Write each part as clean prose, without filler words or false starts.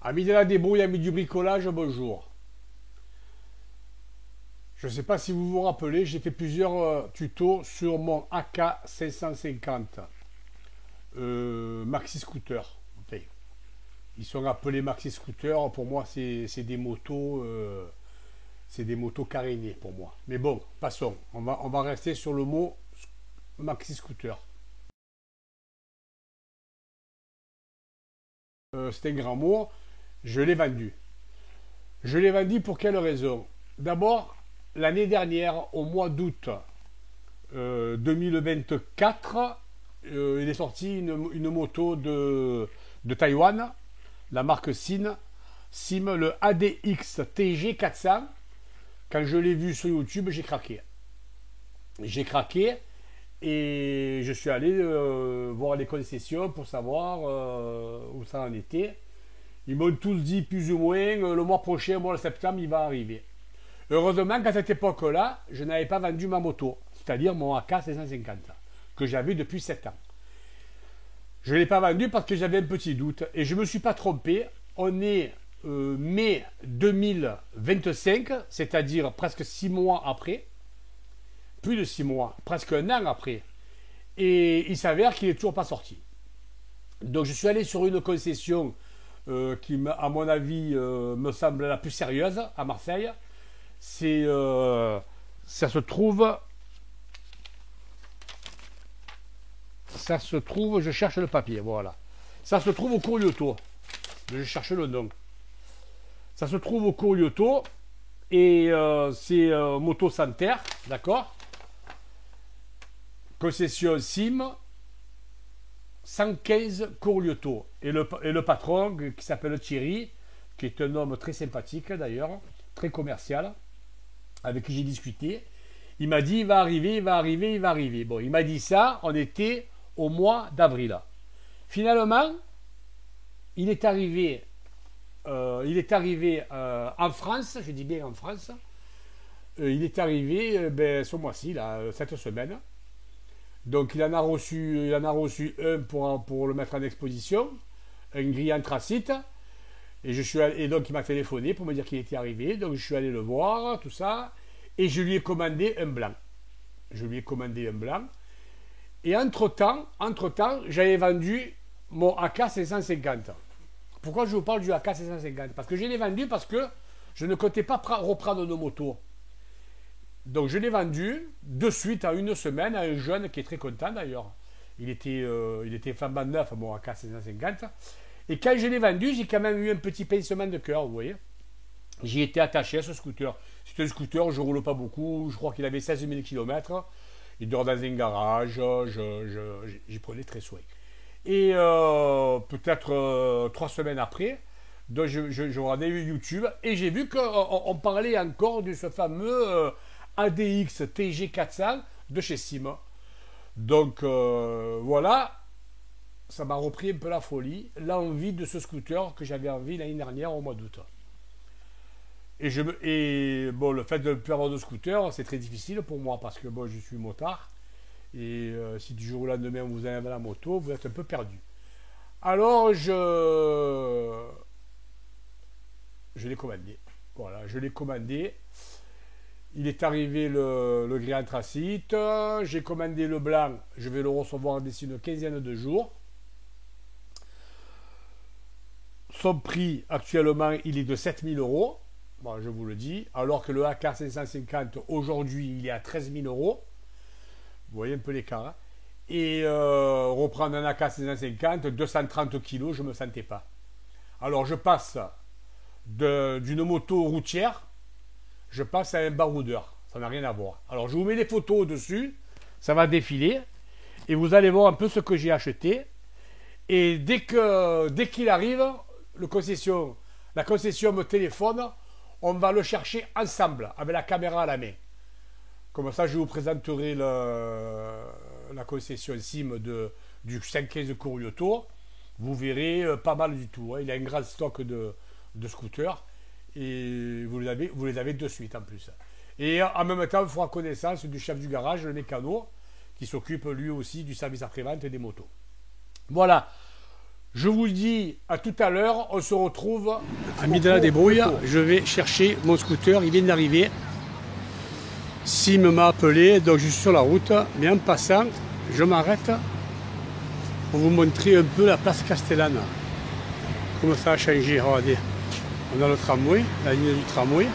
Amis de la débrouille, amis du bricolage, bonjour. Je ne sais pas si vous vous rappelez, j'ai fait plusieurs tutos sur mon AK 550 Maxi Scooter. Enfin, ils sont appelés Maxi Scooter, pour moi c'est des motos carénées pour moi. Mais bon, passons, on va rester sur le mot Maxi Scooter. C'est un grand mot, je l'ai vendu. Je l'ai vendu pour quelle raison? D'abord, l'année dernière, au mois d'août 2024, il est sorti une moto de Taïwan, la marque Sim, le ADX TG 400. Quand je l'ai vu sur YouTube, j'ai craqué. J'ai craqué et je suis allé voir les concessions pour savoir où ça en était. Ils m'ont tous dit plus ou moins le mois prochain, le mois de septembre, il va arriver. Heureusement qu'à cette époque-là, je n'avais pas vendu ma moto, c'est-à-dire mon AK 550, que j'avais depuis 7 ans. Je ne l'ai pas vendu parce que j'avais un petit doute et je ne me suis pas trompé. On est mai 2025, c'est-à-dire presque 6 mois après, plus de 6 mois, presque un an après. Et il s'avère qu'il n'est toujours pas sorti. Donc je suis allé sur une concession qui, à mon avis, me semble la plus sérieuse à Marseille. Ça se trouve, je cherche le papier, voilà. Ça se trouve au cours Lyoto. Je cherche le nom. Ça se trouve au cours Lyoto et c'est Moto Center, d'accord. Concession Sim 115 cours Lyoto. Et le patron qui s'appelle Thierry, qui est un homme très sympathique d'ailleurs, très commercial, avec qui j'ai discuté, il m'a dit il va arriver, il va arriver, il va arriver. Bon, il m'a dit ça, on était au mois d'avril. Finalement, il est arrivé en France, je dis bien en France, il est arrivé ce mois-ci, là, cette semaine. Donc il en a reçu un pour le mettre en exposition, un gris anthracite. Et donc il m'a téléphoné pour me dire qu'il était arrivé. Donc je suis allé le voir, tout ça. Et je lui ai commandé un blanc. Et entre-temps, j'avais vendu mon AK 550. Pourquoi je vous parle du AK 550? Parce que je l'ai vendu parce que je ne comptais pas reprendre nos motos. Donc je l'ai vendu de suite en une semaine à un jeune qui est très content d'ailleurs. Il était flambant neuf, mon AK 550. Et quand je l'ai vendu, j'ai quand même eu un petit pincement de cœur, vous voyez. J'y étais attaché à ce scooter. C'est un scooter, je ne roule pas beaucoup. Je crois qu'il avait 16 000 km. Il dort dans un garage. J'y prenais très soin. Et peut-être 3 semaines après, donc je regardais YouTube et j'ai vu qu'on parlait encore de ce fameux ADX TG 400 de chez Sim. Donc voilà. Ça m'a repris un peu la folie, l'envie de ce scooter que j'avais envie l'année dernière au mois d'août. Et bon, le fait de ne plus avoir de scooter, c'est très difficile pour moi parce que bon, je suis motard. Et si du jour au lendemain vous avez la moto, vous êtes un peu perdu. Alors je l'ai commandé. Voilà, je l'ai commandé. Il est arrivé le gris anthracite. J'ai commandé le blanc. Je vais le recevoir d'ici une quinzaine de jours. Son prix actuellement, il est de 7 000 €. Bon, je vous le dis. Alors que le AK 550, aujourd'hui, il est à 13 000 €. Vous voyez un peu l'écart. Hein. Et reprendre un AK 550, 230 kg, je ne me sentais pas. Alors, je passe d'une moto routière, je passe à un baroudeur. Ça n'a rien à voir. Alors, je vous mets les photos dessus. Ça va défiler. Et vous allez voir un peu ce que j'ai acheté. Et dès qu'il arrive, la concession me téléphone, on va le chercher ensemble, avec la caméra à la main. Comme ça, je vous présenterai la concession Sim du 115 cours Lyoto. Vous verrez pas mal du tout. Hein. Il a un grand stock de scooters et vous les avez de suite en plus. Et en même temps, il fera connaissance du chef du garage, le mécano, qui s'occupe lui aussi du service après-vente des motos. Voilà. Je vous dis à tout à l'heure, on se retrouve à Midala des Brouilles. Je vais chercher mon scooter, il vient d'arriver. Sim m'a appelé, donc je suis sur la route, mais en passant, je m'arrête pour vous montrer un peu la place Castellane. Comment ça a changé, regardez. On a le tramway, la ligne du tramway.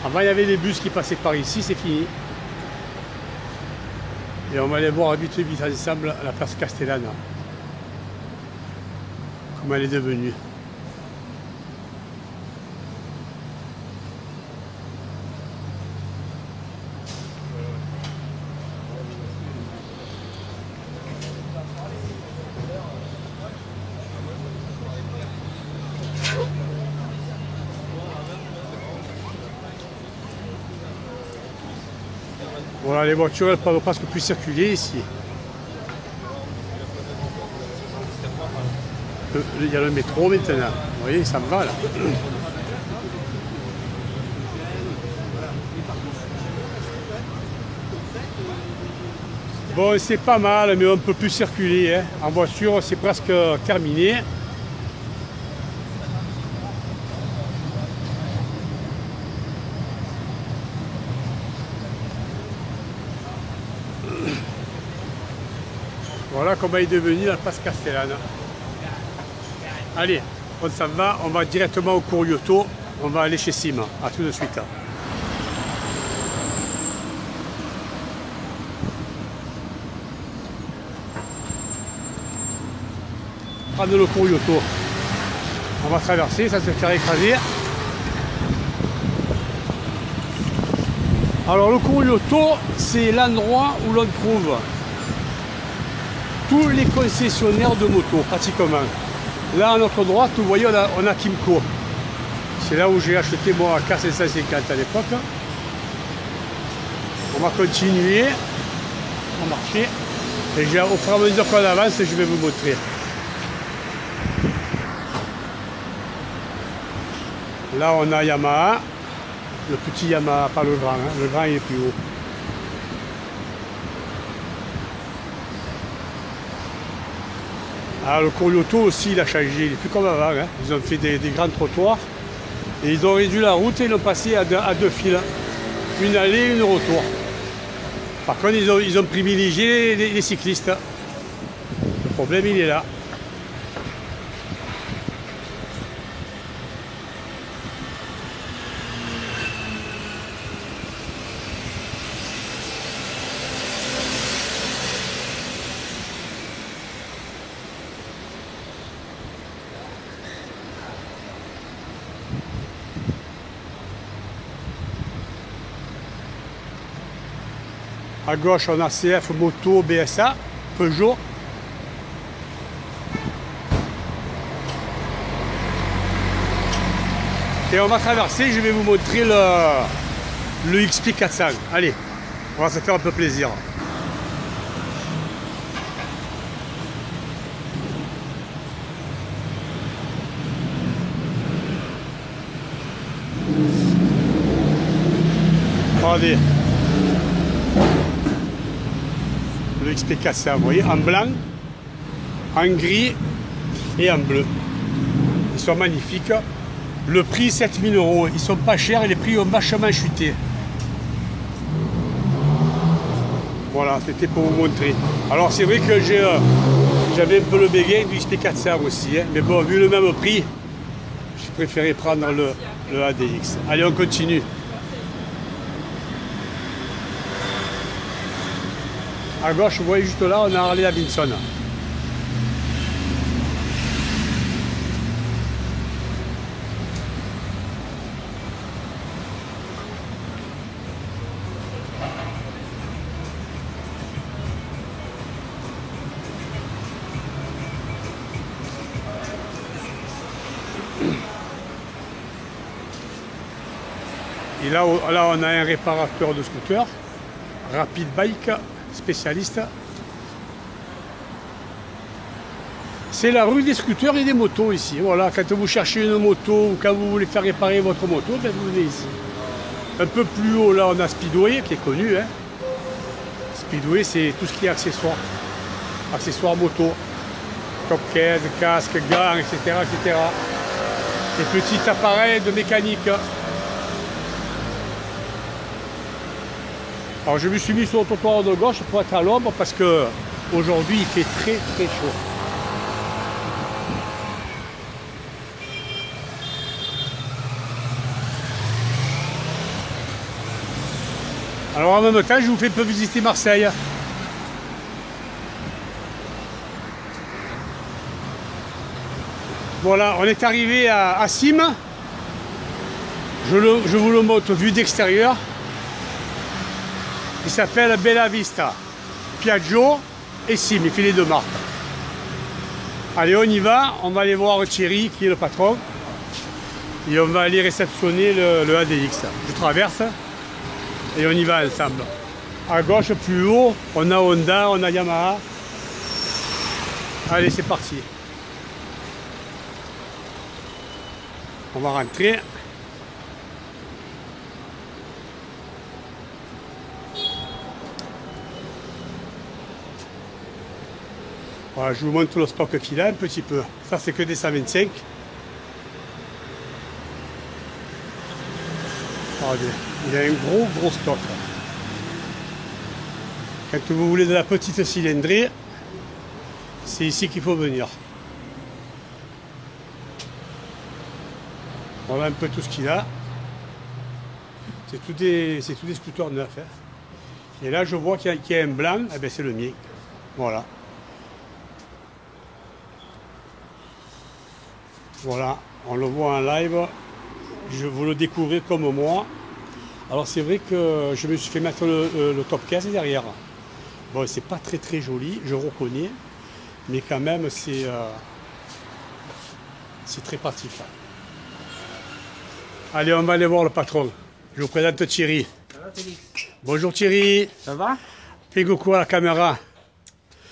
Avant il y avait des bus qui passaient par ici, c'est fini. Et on va aller voir vite ensemble la place Castellane. Comment elle est devenue. Voilà, les voitures elles peuvent presque plus circuler ici. Il y a le métro maintenant. Vous voyez, ça me va là. Bon, c'est pas mal, mais on ne peut plus circuler. Hein. En voiture, c'est presque terminé. Voilà comment est devenue la place Castellane. Allez, on s'en va, on va directement au Corioto, on va aller chez Sim. A tout de suite. Prendre le Corioto. On va traverser, ça se faire écraser. Alors le Corioto, c'est l'endroit où l'on trouve tous les concessionnaires de motos, pratiquement. Là, à notre droite, vous voyez, on a Kimco. C'est là où j'ai acheté mon AK550 à l'époque. On va continuer à marcher. Et au fur et à mesure qu'on avance, je vais vous montrer. Là, on a Yamaha. Le petit Yamaha, pas le grand. Hein. Le grand, il est plus haut. Alors le Corioto aussi il a changé, il n'est plus comme avant, hein. Ils ont fait des grands trottoirs et ils ont réduit la route et ils l'ont passé à deux fils, une allée et une retour. Par contre ils ont privilégié les cyclistes. Le problème il est là. À gauche, on a CF Moto BSA, Peugeot. Et on va traverser, je vais vous montrer le XP400. Allez, on va se faire un peu plaisir. Regardez. Le XP400, vous voyez, en blanc, en gris et en bleu. Ils sont magnifiques. Le prix 7 000 €. Ils sont pas chers et les prix ont vachement chuté. Voilà, c'était pour vous montrer. Alors c'est vrai que j'avais un peu le béguin du XP400 aussi. Hein, mais bon, vu le même prix, j'ai préféré prendre le ADX. Allez, on continue. À gauche, vous voyez juste là, on a Harley Davidson. Et là, on a un réparateur de scooter, Rapid Bike, spécialiste. C'est la rue des scooters et des motos ici. Voilà, quand vous cherchez une moto ou quand vous voulez faire réparer votre moto, ben vous venez ici. Un peu plus haut, là, on a Speedway qui est connu. Hein. Speedway, c'est tout ce qui est accessoire. accessoires moto, top case, casque, gants, etc., etc. Des petits appareils de mécanique. Alors je me suis mis sur le trottoir de gauche pour être à l'ombre parce que aujourd'hui il fait très très chaud. Alors en même temps je vous fais un peu visiter Marseille. Voilà, on est arrivé à Sim. Je vous le montre vue d'extérieur. Il s'appelle Bella Vista, Piaggio et Sim, il fait les deux marques. Allez, on y va, on va aller voir Thierry qui est le patron et on va aller réceptionner le ADX. Je traverse et on y va ensemble. À gauche, plus haut, on a Honda, on a Yamaha. Allez, c'est parti. On va rentrer. Voilà, je vous montre tout le stock qu'il a un petit peu. Ça, c'est que des 125. Regardez, il a un gros stock. Quand vous voulez de la petite cylindrée, c'est ici qu'il faut venir. Voilà un peu tout ce qu'il a. C'est tous des scooters neufs. Hein. Et là, je vois qu'il y a un blanc, eh ben, c'est le mien. Voilà. Voilà, on le voit en live. Je vous le découvrez comme moi. Alors c'est vrai que je me suis fait mettre le top 15 derrière. Bon, c'est pas très joli, je reconnais. Mais quand même, c'est très pratique. Allez, on va aller voir le patron. Je vous présente Thierry. Ça va, Félix? Bonjour Thierry. Ça va? Fais coucou à la caméra.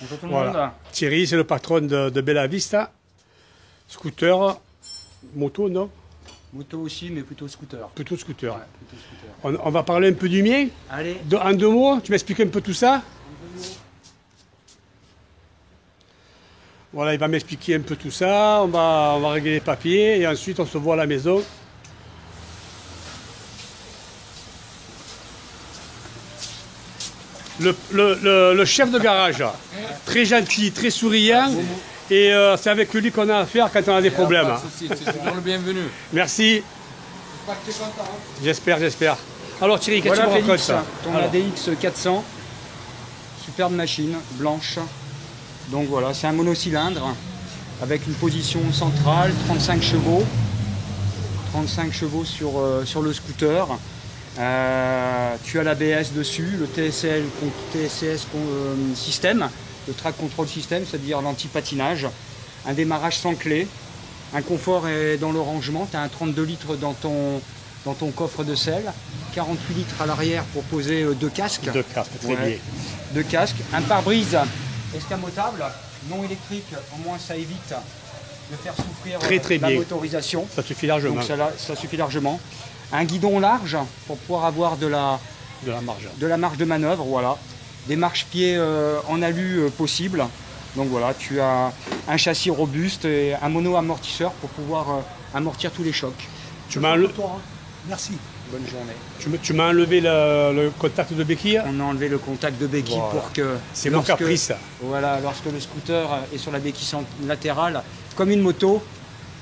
Bonjour tout le Voilà. monde. Thierry, c'est le patron de Bella Vista. Scooter, moto, non? Moto aussi, mais plutôt scooter. Plutôt scooter. Ouais, plutôt scooter. On va parler un peu du mien. Allez. En deux mots, tu m'expliques un peu tout ça? Voilà, il va m'expliquer un peu tout ça. On va régler les papiers et ensuite on se voit à la maison. Le chef de garage, très gentil, très souriant. Et c'est avec lui qu'on a affaire quand on a des problèmes. C'est toujours le bienvenu. Merci. J'espère. Alors Thierry, qu'est-ce que Voilà, tu me racontes Félix, ça? ton Alors, ADX 400. Superbe machine, blanche. Donc voilà, c'est un monocylindre avec une position centrale, 35 chevaux. 35 chevaux sur le scooter. Tu as l'ABS dessus, le TCS système, le track control system, c'est-à-dire l'anti-patinage, un démarrage sans clé, un confort est dans le rangement, tu as un 32 litres dans ton coffre de selle, 48 litres à l'arrière pour poser deux casques. deux casques, très bien. Deux casques, un pare-brise escamotable, non électrique, au moins ça évite de faire souffrir Très la bien. motorisation. Ça suffit largement. Donc ça suffit largement. Un guidon large pour pouvoir avoir de la marge de manœuvre, voilà. Des marchepieds en alu possible. Donc voilà, tu as un châssis robuste et un mono-amortisseur pour pouvoir amortir tous les chocs. Tu m'as enlevé... Merci. Bonne journée. Tu m'as enlevé le contact de béquille. On a enlevé le contact de béquille Voilà. pour que... C'est mon caprice. Voilà, lorsque le scooter est sur la béquille latérale, comme une moto,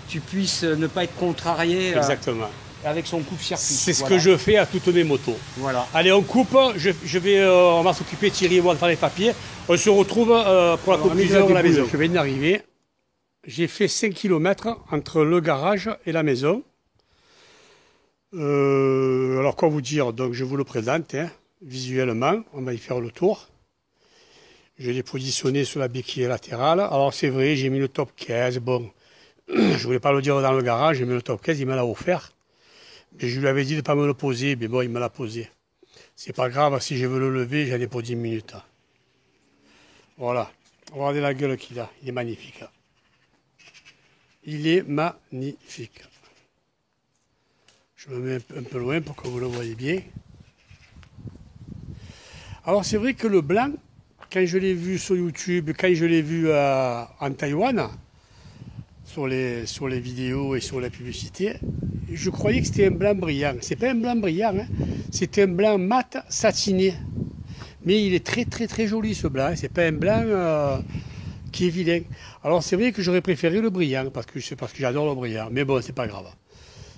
tu puisses ne pas être contrarié Exactement. avec son coupe-circuit. C'est ce Voilà. que je fais à toutes mes motos. Voilà. Allez, on coupe. On va s'occuper, Thierry et moi, de faire les papiers. On se retrouve pour la conclusion de la maison. Je viens d'arriver. J'ai fait 5 km entre le garage et la maison. Alors, quoi vous dire? Donc, je vous le présente visuellement. On va y faire le tour. Je l'ai positionné sur la béquille latérale. Alors, c'est vrai, j'ai mis le top 15. Bon, je voulais pas le dire dans le garage. J'ai mis le top 15, il me l'a offert. Mais je lui avais dit de ne pas me le poser. Mais bon, il me l'a posé. C'est pas grave, si je veux le lever, j'en ai pour 10 minutes. Voilà. Regardez la gueule qu'il a. Il est magnifique. Il est magnifique. Je me mets un peu loin pour que vous le voyez bien. Alors c'est vrai que le blanc, quand je l'ai vu sur YouTube, quand je l'ai vu en Taïwan, sur les vidéos et sur la publicité, je croyais que c'était un blanc brillant. C'est pas un blanc brillant, hein. C'est un blanc mat satiné. Mais il est très très très joli ce blanc. C'est pas un blanc qui est vilain. Alors c'est vrai que j'aurais préféré le brillant parce que j'adore le brillant. Mais bon, c'est pas grave.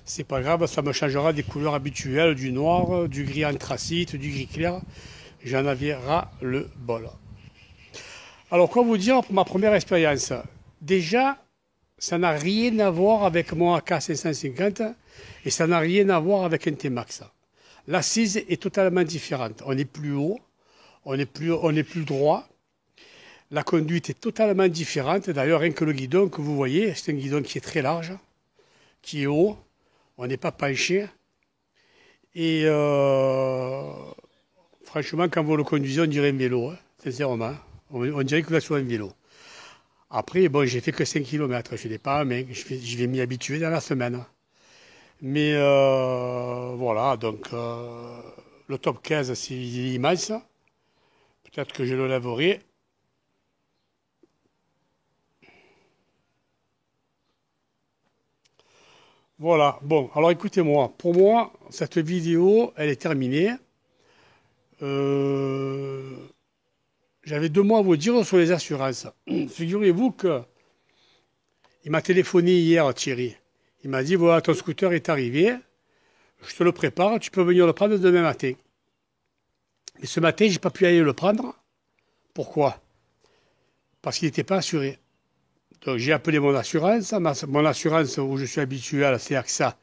C'est pas grave, ça me changera des couleurs habituelles, du noir, du gris anthracite, du gris clair. J'en avais ras le bol. Alors, quoi vous dire pour ma première expérience? Déjà, ça n'a rien à voir avec mon AK550 et ça n'a rien à voir avec un T-Max. L'assise est totalement différente. On est plus haut, on est plus droit. La conduite est totalement différente. D'ailleurs, rien que le guidon que vous voyez, c'est un guidon qui est très large, qui est haut. On n'est pas penché. Et franchement, quand vous le conduisez, on dirait un vélo, hein, sincèrement. On dirait que vous êtes sur un vélo. Après, bon, j'ai fait que 5 km. Je n'ai pas, mais je vais m'y habituer dans la semaine. Mais voilà, donc le top 15, c'est immense. Peut-être que je le lèverai. Voilà, bon, alors écoutez-moi, pour moi, cette vidéo, elle est terminée. J'avais 2 mots à vous dire sur les assurances. Figurez-vous que il m'a téléphoné hier, Thierry. Il m'a dit, voilà, ton scooter est arrivé, je te le prépare, tu peux venir le prendre demain matin. Mais ce matin, je n'ai pas pu aller le prendre. Pourquoi? Parce qu'il n'était pas assuré. Donc j'ai appelé mon assurance. Mon assurance où je suis habitué à la AXA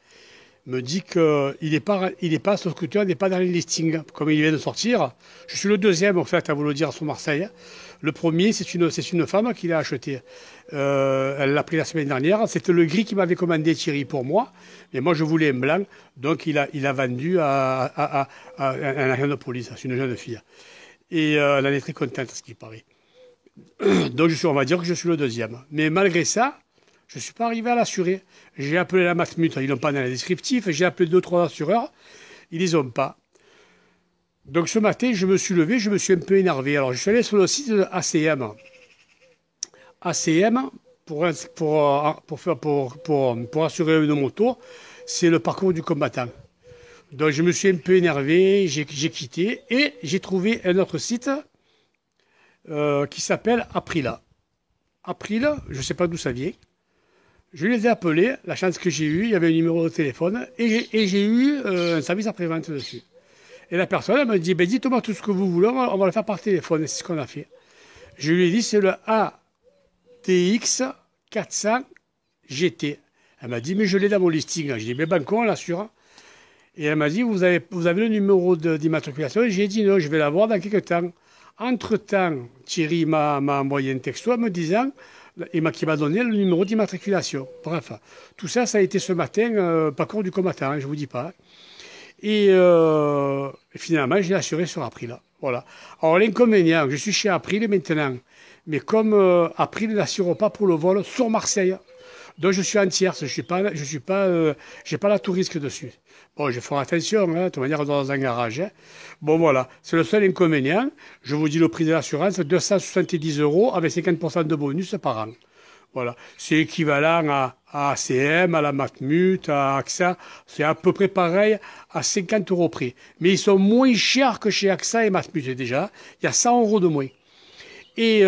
me dit que ce scooter n'est pas dans les listings. Comme il vient de sortir, je suis le deuxième en fait à vous le dire sur Marseille. Le premier, c'est une femme qui l'a acheté. Elle l'a pris la semaine dernière. C'était le gris qui m'avait commandé Thierry pour moi. Mais moi je voulais un blanc. Donc il a vendu à un agent de police. C'est une jeune fille. Et elle en est très contente, ce qui paraît. Donc on va dire que je suis le deuxième. Mais malgré ça, je ne suis pas arrivé à l'assurer. J'ai appelé la Matmut, ils n'ont pas dans les descriptifs. J'ai appelé 2-3 assureurs, ils les ont pas. Donc ce matin, je me suis levé, je me suis un peu énervé. Alors je suis allé sur le site de ACM. ACM, pour assurer une moto, c'est le parcours du combattant. Donc je me suis un peu énervé, j'ai quitté et j'ai trouvé un autre site qui s'appelle Aprila. Aprila, je ne sais pas d'où ça vient. Je les ai appelés, la chance que j'ai eue, il y avait un numéro de téléphone, et j'ai eu un service après-vente dessus. Et la personne, elle me dit, ben, dites-moi tout ce que vous voulez, on va le faire par téléphone, et c'est ce qu'on a fait. Je lui ai dit, c'est le ATX 400 GT. Elle m'a dit, mais je l'ai dans mon listing. J'ai dit, ben banco, on l'assure. Et elle m'a dit, vous avez le numéro d'immatriculation? Et j'ai dit, non, je vais l'avoir dans quelques temps. Entre-temps, Thierry m'a envoyé un texto me disant, qui m'a donné le numéro d'immatriculation. Bref, tout ça, ça a été ce matin, parcours du combattant, hein, je ne vous dis pas. Et finalement, j'ai assuré sur April. Voilà. Alors l'inconvénient, je suis chez April maintenant, mais comme April n'assure pas pour le vol sur Marseille, donc je suis en tierce, j'ai pas la tout risque dessus. Bon, je ferai attention, hein, de toute manière dans un garage. Hein. Bon voilà, c'est le seul inconvénient. Je vous dis le prix de l'assurance, 270 € avec 50% de bonus par an. Voilà, c'est équivalent à ACM, à la Matmut, à AXA, c'est à peu près pareil à 50 € près. Mais ils sont moins chers que chez AXA et Matmut déjà, il y a 100 € de moins. Et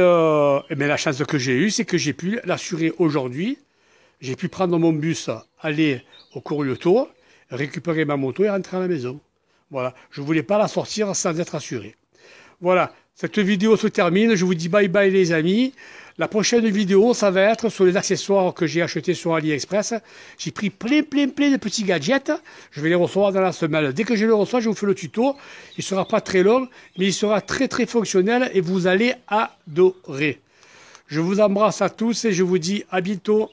mais la chance que j'ai eue, c'est que j'ai pu l'assurer aujourd'hui. J'ai pu prendre mon bus, aller au Corioto, récupérer ma moto et rentrer à la maison. Voilà, je ne voulais pas la sortir sans être assuré. Voilà, cette vidéo se termine. Je vous dis bye bye les amis. La prochaine vidéo, ça va être sur les accessoires que j'ai achetés sur AliExpress. J'ai pris plein de petits gadgets. Je vais les recevoir dans la semaine. Dès que je les reçois, je vous fais le tuto. Il ne sera pas très long, mais il sera très fonctionnel et vous allez adorer. Je vous embrasse à tous et je vous dis à bientôt.